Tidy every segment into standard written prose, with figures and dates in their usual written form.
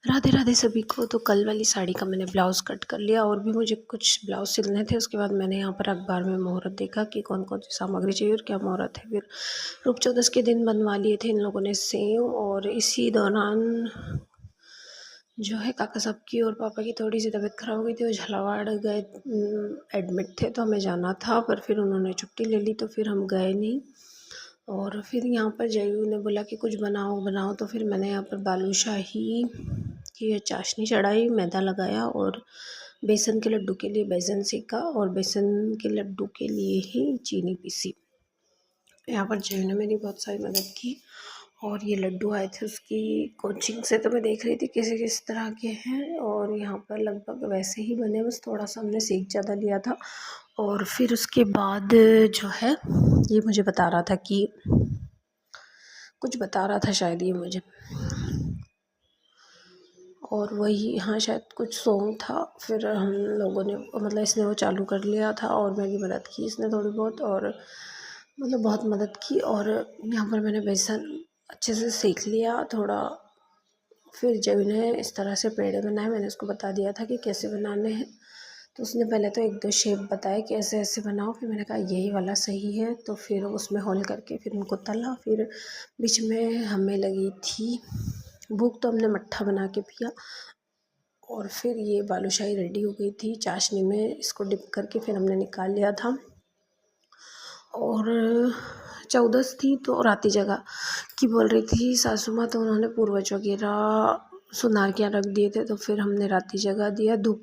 राधे राधे सभी को। तो कल वाली साड़ी का मैंने ब्लाउज़ कट कर लिया और भी मुझे कुछ ब्लाउज़ सिलने थे। उसके बाद मैंने यहाँ पर अखबार में मुहूर्त देखा कि कौन कौन सी सामग्री चाहिए और क्या मुहूर्त है। फिर रूप चौदस के दिन बनवा लिए थे इन लोगों ने सेव। और इसी दौरान जो है काका साहब की और पापा की थोड़ी सी तबीयत ख़राब हो गई थी। वो झालावाड़ गए, एडमिट थे, तो हमें जाना था, पर फिर उन्होंने छुट्टी ले ली तो फिर हम गए नहीं। और फिर यहाँ पर जयू ने बोला कि कुछ बनाओ बनाओ, तो फिर मैंने यहाँ पर बालूशाही की चाशनी चढ़ाई, मैदा लगाया और बेसन के लड्डू के लिए बेसन सेका और बेसन के लड्डू के लिए ही चीनी पीसी। यहाँ पर जयू ने मेरी बहुत सारी मदद की। और ये लड्डू आए थे उसकी कोचिंग से, तो मैं देख रही थी किस तरह के हैं। और यहाँ पर लगभग वैसे ही बने, बस थोड़ा सा हमने सेक ज़्यादा लिया था। और फिर उसके बाद जो है ये मुझे बता रहा था कि कुछ बता रहा था शायद ये मुझे, और वही, हाँ शायद कुछ सॉन्ग था। फिर हम लोगों ने मतलब इसने वो चालू कर लिया था और मेरी मदद की इसने थोड़ी बहुत, और मतलब बहुत मदद की। और यहाँ पर मैंने बेसन अच्छे से सेक लिया थोड़ा। फिर जब इन्हें इस तरह से पेड़े बनाए, मैंने उसको बता दिया था कि कैसे बनाने हैं। तो उसने पहले तो एक दो शेप बताए कि ऐसे ऐसे बनाओ। फिर मैंने कहा यही वाला सही है, तो फिर उसमें होल करके फिर उनको तला। फिर बीच में हमें लगी थी भूख, तो हमने मट्ठा बना के पिया। और फिर ये बालूशाही रेडी हो गई थी चाशनी में, इसको डिप करके फिर हमने निकाल लिया था। और चौदस थी तो राती जगह की बोल रही थी सासू माँ, तो उन्होंने पूर्वज वगैरह सुनार के यहाँ रख दिए थे। तो फिर हमने राती जगह दिया, धूप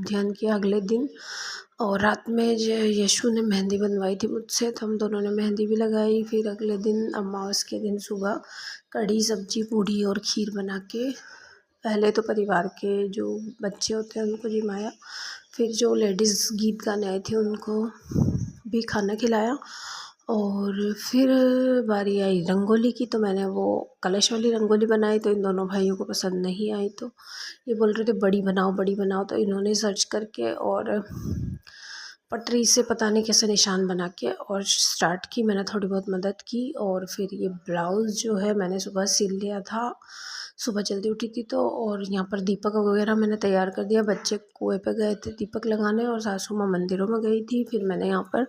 ध्यान किया अगले दिन। और रात में यशु ने मेहंदी बनवाई थी मुझसे, तो हम दोनों ने मेहंदी भी लगाई। फिर अगले दिन अमावस के दिन सुबह कढ़ी सब्जी पूड़ी और खीर बना के पहले तो परिवार के जो बच्चे होते हैं उनको जिमाया, फिर जो लेडीज़ गीत गाने आए थे उनको भी खाना खिलाया। और फिर बारी आई रंगोली की, तो मैंने वो कलश वाली रंगोली बनाई, तो इन दोनों भाइयों को पसंद नहीं आई। तो ये बोल रहे थे बड़ी बनाओ बड़ी बनाओ, तो इन्होंने सर्च करके और पटरी से पता नहीं कैसे निशान बना के और स्टार्ट की। मैंने थोड़ी बहुत मदद की। और फिर ये ब्लाउज़ जो है मैंने सुबह सिल लिया था, सुबह जल्दी उठी थी तो। और यहाँ पर दीपक वगैरह मैंने तैयार कर दिया, बच्चे कुएं पे गए थे दीपक लगाने और सासू माँ मंदिरों में गई थी। फिर मैंने यहाँ पर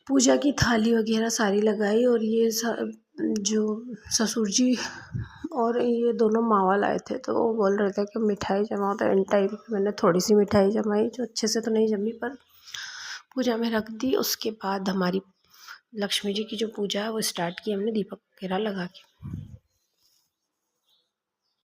पूजा की थाली वगैरह सारी लगाई। और ये जो ससुर जी और ये दोनों मावा लाए थे, तो वो बोल रहे थे कि मिठाई जमाओ, तो एंड टाइम पे मैंने थोड़ी सी मिठाई जमाई, जो अच्छे से तो नहीं जमी पर पूजा में रख दी। उसके बाद हमारी लक्ष्मी जी की जो पूजा है वो स्टार्ट की हमने दीपक वगैरह लगा के।